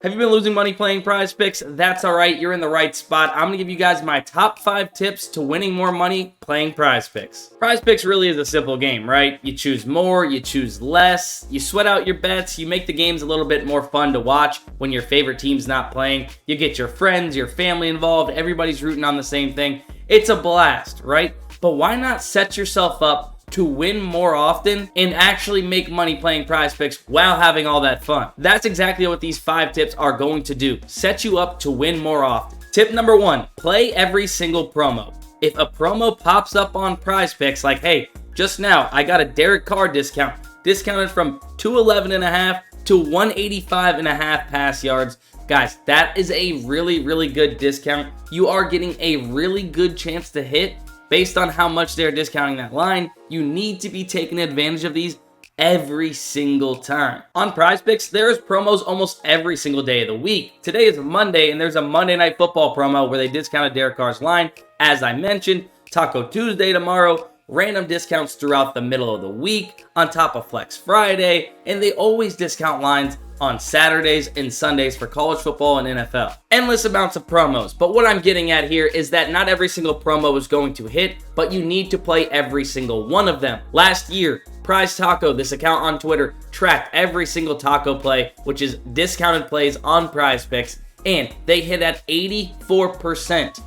Have you been losing money playing PrizePicks? That's alright, you're in the right spot. I'm going to give you guys my top 5 tips to winning more money playing PrizePicks. PrizePicks really is a simple game, right? You choose more, you choose less, you sweat out your bets, you make the games a little bit more fun to watch when your favorite team's not playing. You get your friends, your family involved, everybody's rooting on the same thing. It's a blast, right? But why not set yourself up to win more often and actually make money playing PrizePicks while having all that fun? That's exactly what these 5 tips are going to do. Set you up to win more often. Tip number 1, play every single promo. If a promo pops up on PrizePicks like, hey, just now I got a Derek Carr discount, discounted from 211.5 to 185.5 pass yards. Guys, that is a really good discount. You are getting a really good chance to hit based on how much they're discounting that line. You need to be taking advantage of these every single time. On PrizePicks, there's promos almost every single day of the week. Today is Monday, and there's a Monday Night Football promo where they discounted Derek Carr's line. As I mentioned, Taco Tuesday tomorrow, random discounts throughout the middle of the week, on top of Flex Friday, and they always discount lines on Saturdays and Sundays for college football and NFL. Endless amounts of promos, but what I'm getting at here is that not every single promo is going to hit, but you need to play every single one of them. Last year, Prize Taco, this account on Twitter, tracked every single taco play, which is discounted plays on PrizePicks, and they hit at 84%.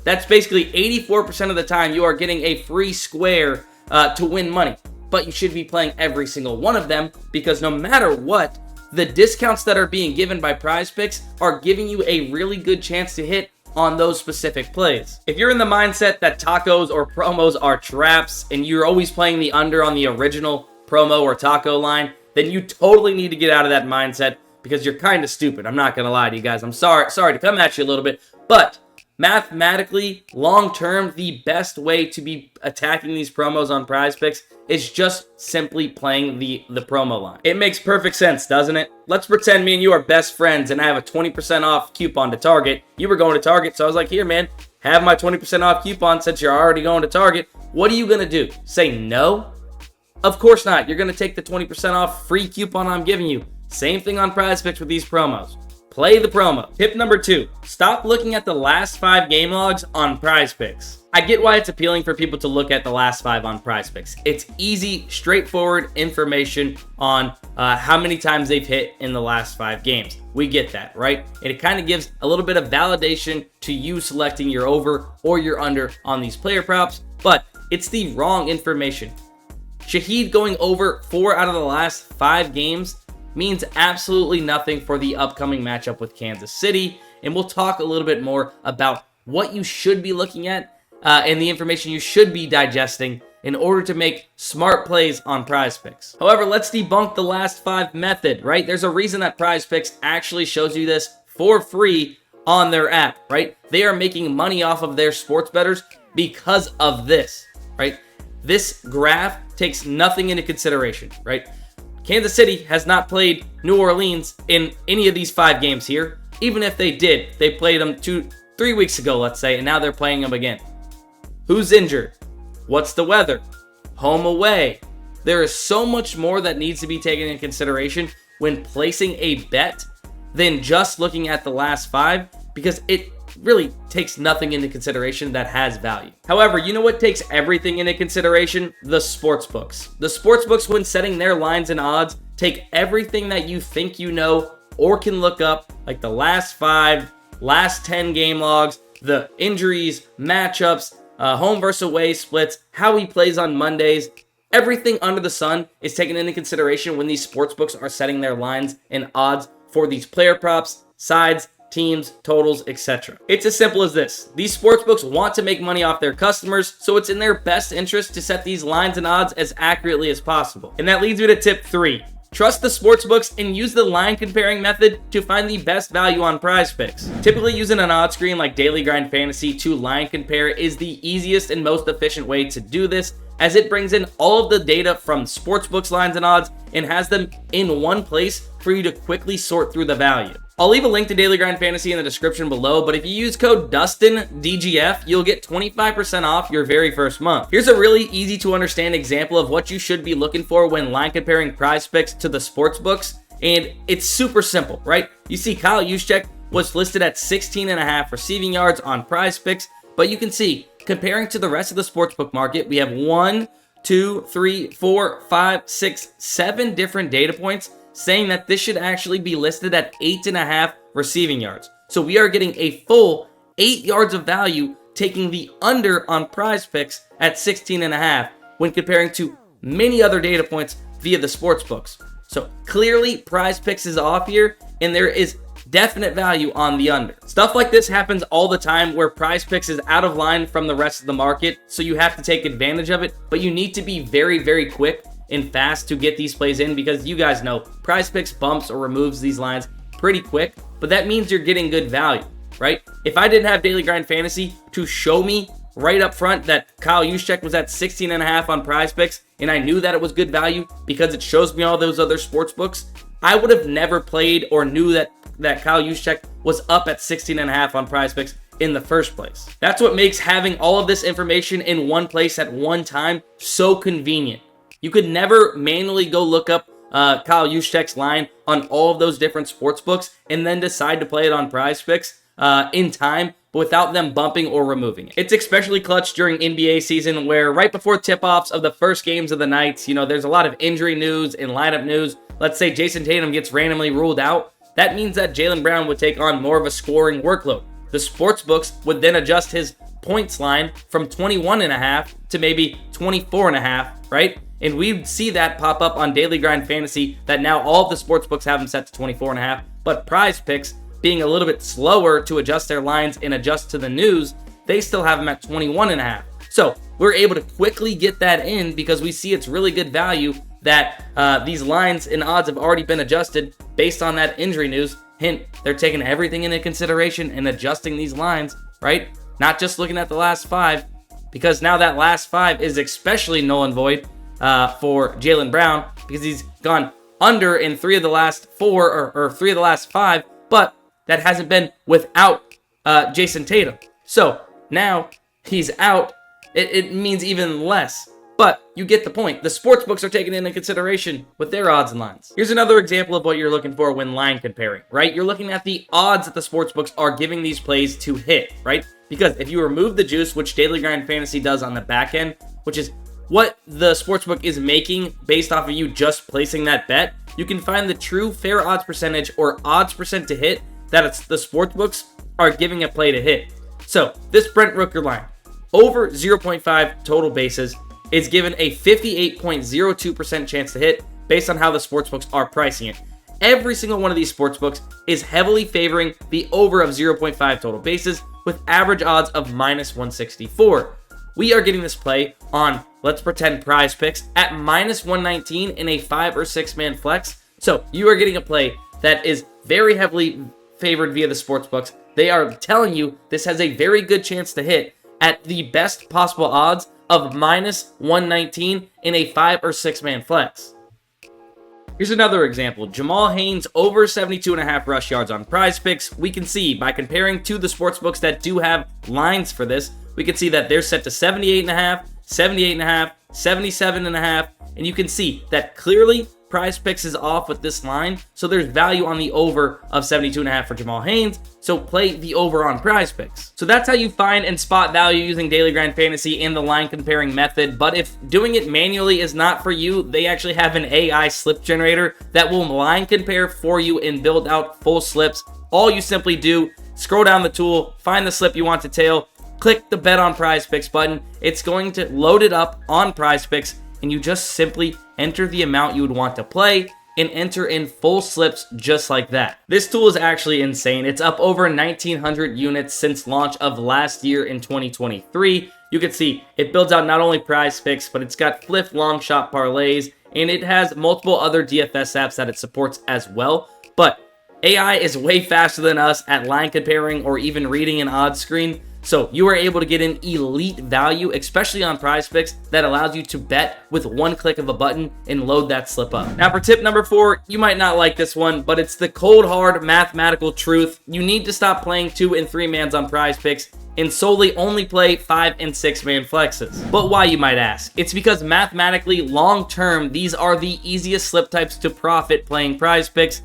That's basically 84% of the time you are getting a free square to win money, but you should be playing every single one of them because no matter what, the discounts that are being given by PrizePicks are giving you a really good chance to hit on those specific plays. If you're in the mindset that tacos or promos are traps and you're always playing the under on the original promo or taco line, then you totally need to get out of that mindset because you're kind of stupid. I'm not going to lie to you guys. I'm sorry to come at you a little bit, but mathematically, long-term, the best way to be attacking these promos on PrizePicks is just simply playing the promo line. It makes perfect sense, doesn't it? Let's pretend me and you are best friends and I have a 20% off coupon to Target. You were going to Target, so I was like, here, man, have my 20% off coupon since you're already going to Target. What are you going to do? Say no? Of course not. You're going to take the 20% off free coupon I'm giving you. Same thing on PrizePicks with these promos. Play the promo. Tip number 2, stop looking at the last 5 game logs on PrizePicks. I get why it's appealing for people to look at the last 5 on PrizePicks. It's easy, straightforward information on how many times they've hit in the last 5 games. We get that, right? And it kind of gives a little bit of validation to you selecting your over or your under on these player props, but it's the wrong information. Shaheed going over 4 out of the last 5 games means absolutely nothing for the upcoming matchup with Kansas City, and we'll talk a little bit more about what you should be looking at and the information you should be digesting in order to make smart plays on PrizePicks. However, let's debunk the last 5 method, right? There's a reason that PrizePicks actually shows you this for free on their app, right? They are making money off of their sports bettors because of this, right? This graph takes nothing into consideration, right? Kansas City has not played New Orleans in any of these 5 games here. Even if they did, they played them 2-3 weeks ago, let's say, and now they're playing them again. Who's injured? What's the weather? Home, away. There is so much more that needs to be taken into consideration when placing a bet than just looking at the last 5, because it really takes nothing into consideration that has value. However, you know what takes everything into consideration? The sportsbooks. The sportsbooks, when setting their lines and odds, take everything that you think you know or can look up, like the last 5, last 10 game logs, the injuries, matchups, home versus away splits, how he plays on Mondays. Everything under the sun is taken into consideration when these sportsbooks are setting their lines and odds for these player props, sides, teams, totals, etc. It's as simple as this. These sportsbooks want to make money off their customers, so it's in their best interest to set these lines and odds as accurately as possible. And that leads me to tip 3. Trust the sportsbooks and use the line comparing method to find the best value on PrizePicks. Typically using an odds screen like Daily Grind Fantasy to line compare is the easiest and most efficient way to do this, as it brings in all of the data from sportsbooks lines and odds and has them in one place for you to quickly sort through the value. I'll leave a link to Daily Grind Fantasy in the description below, but if you use code DustinDGF, you'll get 25% off your very first month. Here's a really easy to understand example of what you should be looking for when line comparing PrizePicks to the sportsbooks. And it's super simple, right? You see Kyle Juszczyk was listed at 16.5 receiving yards on PrizePicks, but you can see, comparing to the rest of the sportsbook market, we have 1, 2, 3, 4, 5, 6, 7 different data points saying that this should actually be listed at 8.5 receiving yards. So we are getting a full 8 yards of value, taking the under on PrizePicks at 16.5 when comparing to many other data points via the sportsbooks. So clearly PrizePicks is off here, and there is definite value on the under. Stuff like this happens all the time where PrizePicks is out of line from the rest of the market, so you have to take advantage of it, but you need to be very, very quick and fast to get these plays in, because you guys know PrizePicks bumps or removes these lines pretty quick, but that means you're getting good value, right? If I didn't have Daily Grind Fantasy to show me right up front that Kyle Juszczyk was at 16.5 on PrizePicks, and I knew that it was good value because it shows me all those other sports books, I would have never played or knew that Kyle Juszczyk was up at 16.5 on PrizePicks in the first place. That's what makes having all of this information in one place at one time so convenient. You could never manually go look up Kyle Juszczyk's line on all of those different sports books and then decide to play it on PrizePicks in time, but without them bumping or removing it. It's especially clutch during NBA season, where right before tip-offs of the first games of the nights, you know, there's a lot of injury news and lineup news. Let's say Jason Tatum gets randomly ruled out. That means that Jaylen Brown would take on more of a scoring workload. The sports books would then adjust his points line from 21.5 to maybe 24.5, right? And we'd see that pop up on Daily Grind Fantasy, that now all of the sports books have them set to 24.5, but PrizePicks, being a little bit slower to adjust their lines and adjust to the news, they still have them at 21.5. So we're able to quickly get that in because we see it's really good value that these lines and odds have already been adjusted based on that injury news. Hint, they're taking everything into consideration and adjusting these lines, right? Not just looking at the last 5, because now that last 5 is especially null and void for Jaylen Brown, because he's gone under in 3 of the last 4 or 3 of the last 5, but that hasn't been without Jason Tatum. So now he's out. It means even less. But you get the point. The sports books are taken into consideration with their odds and lines. Here's another example of what you're looking for when line comparing, right? You're looking at the odds that the sports books are giving these plays to hit, right? Because if you remove the juice, which Daily Grind Fantasy does on the back end, which is what the sportsbook is making based off of you just placing that bet, you can find the true fair odds percentage or odds percent to hit that it's the sportsbooks are giving a play to hit. So this Brent Rooker line, over 0.5 total bases, is given a 58.02% chance to hit based on how the sportsbooks are pricing it. Every single one of these sportsbooks is heavily favoring the over of 0.5 total bases with average odds of minus 164. We are getting this play on, let's pretend, PrizePicks at minus 119 in a 5 or 6 man flex. So you are getting a play that is very heavily favored via the sportsbooks. They are telling you this has a very good chance to hit at the best possible odds of minus 119 in a 5 or 6 man flex. Here's another example. Jamal Haynes over 72.5 rush yards on PrizePicks. We can see by comparing to the sportsbooks that do have lines for this, we can see that they're set to 78.5, 78.5, 77.5, and you can see that clearly PrizePicks is off with this line, so there's value on the over of 72.5 for Jamal Haynes, so play the over on PrizePicks. So that's how you find and spot value using Daily Grind Fantasy in the line comparing method, but if doing it manually is not for you, they actually have an AI slip generator that will line compare for you and build out full slips. All you simply do, scroll down the tool, find the slip you want to tail, click the bet on PrizePicks button. It's going to load it up on PrizePicks, and you just simply enter the amount you would want to play and enter in full slips just like that. This tool is actually insane. It's up over 1,900 units since launch of last year in 2023. You can see it builds out not only PrizePicks, but it's got flipped long shot parlays, and it has multiple other DFS apps that it supports as well. But AI is way faster than us at line comparing or even reading an odds screen. So you are able to get an elite value, especially on PrizePicks, that allows you to bet with one click of a button and load that slip up. Now for tip number 4, you might not like this one, but it's the cold hard mathematical truth. You need to stop playing 2 and 3 mans on PrizePicks and solely only play 5 and 6 man flexes. But why, you might ask? It's because mathematically, long term, these are the easiest slip types to profit playing PrizePicks.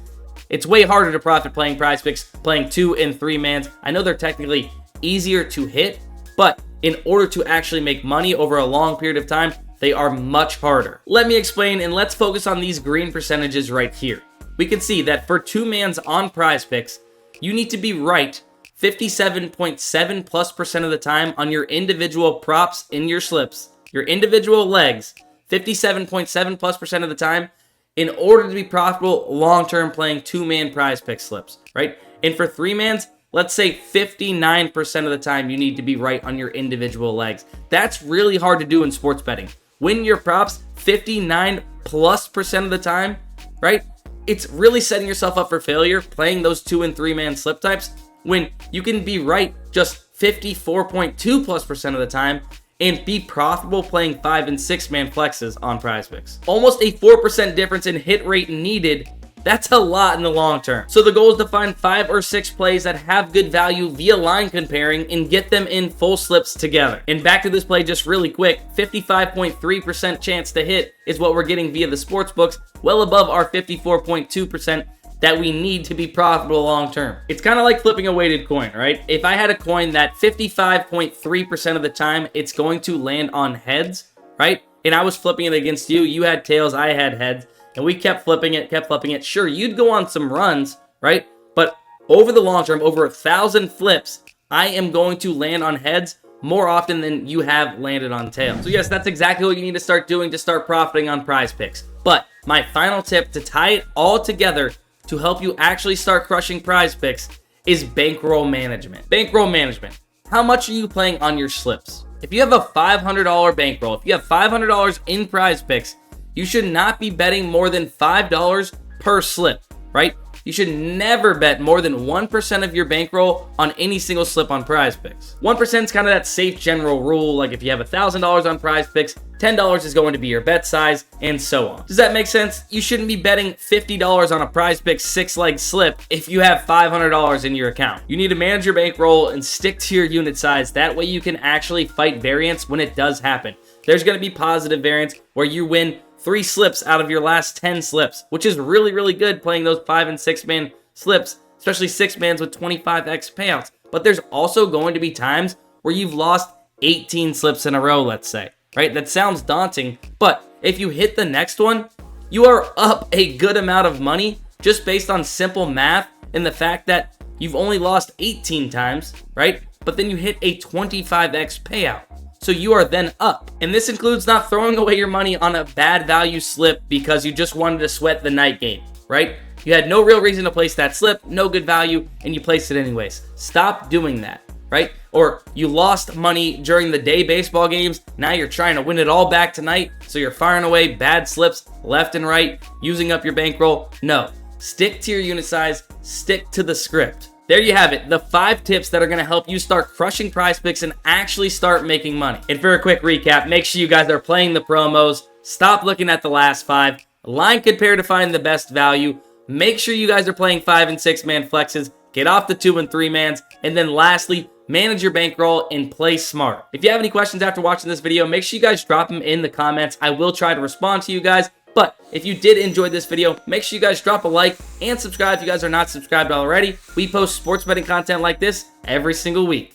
It's way harder to profit playing PrizePicks, playing 2 and 3 mans. I know they're technically easier to hit, but in order to actually make money over a long period of time, they are much harder. Let me explain, and let's focus on these green percentages right here. We can see that for 2 mans on PrizePicks, you need to be right 57.7+% of the time on your individual props in your slips, your individual legs, 57.7+% of the time, in order to be profitable long-term playing 2-man PrizePicks slips, right? And for 3 mans, let's say 59% of the time you need to be right on your individual legs. That's really hard to do in sports betting. Win your props 59+% of the time, right? It's really setting yourself up for failure playing those 2 and 3 man slip types when you can be right just 54.2+% of the time and be profitable playing 5 and 6 man flexes on PrizePicks. Almost a 4% difference in hit rate needed. That's a lot in the long term. So the goal is to find 5 or 6 plays that have good value via line comparing and get them in full slips together. And back to this play just really quick, 55.3% chance to hit is what we're getting via the sportsbooks, well above our 54.2% that we need to be profitable long term. It's kind of like flipping a weighted coin, right? If I had a coin that 55.3% of the time it's going to land on heads, right? And I was flipping it against you, you had tails, I had heads, and we kept flipping it. Sure, you'd go on some runs, right? But over the long term, over 1,000 flips, I am going to land on heads more often than you have landed on tails. So yes, that's exactly what you need to start doing to start profiting on PrizePicks. But my final tip to tie it all together to help you actually start crushing PrizePicks is Bankroll Management. Bankroll Management. How much are you playing on your slips? If you have a $500 bankroll, if you have $500 in PrizePicks, you should not be betting more than $5 per slip, right? You should never bet more than 1% of your bankroll on any single slip on PrizePicks. 1% is kind of that safe general rule, like if you have $1,000 on PrizePicks, $10 is going to be your bet size, and so on. Does that make sense? You shouldn't be betting $50 on a PrizePicks 6-leg slip if you have $500 in your account. You need to manage your bankroll and stick to your unit size. That way you can actually fight variance when it does happen. There's going to be positive variance where you win 3 slips out of your last 10 slips, which is really, really good playing those 5 and 6 man slips, especially 6 mans with 25x payouts. But there's also going to be times where you've lost 18 slips in a row, let's say, right? That sounds daunting, but if you hit the next one, you are up a good amount of money just based on simple math and the fact that you've only lost 18 times, right? But then you hit a 25x payout. So you are then up. And this includes not throwing away your money on a bad value slip because you just wanted to sweat the night game, right? You had no real reason to place that slip, no good value, and you placed it anyways. Stop doing that, right? Or you lost money during the day baseball games. Now you're trying to win it all back tonight. So you're firing away bad slips left and right, using up your bankroll. No, stick to your unit size, stick to the script. There you have it, the 5 tips that are going to help you start crushing PrizePicks and actually start making money. And for a quick recap, make sure you guys are playing the promos, stop looking at the last 5, line compare to find the best value, make sure you guys are playing 5 and 6 man flexes, get off the 2 and 3 mans, and then lastly, manage your bankroll and play smart. If you have any questions after watching this video, make sure you guys drop them in the comments. I will try to respond to you guys. But if you did enjoy this video, make sure you guys drop a like and subscribe if you guys are not subscribed already. We post sports betting content like this every single week.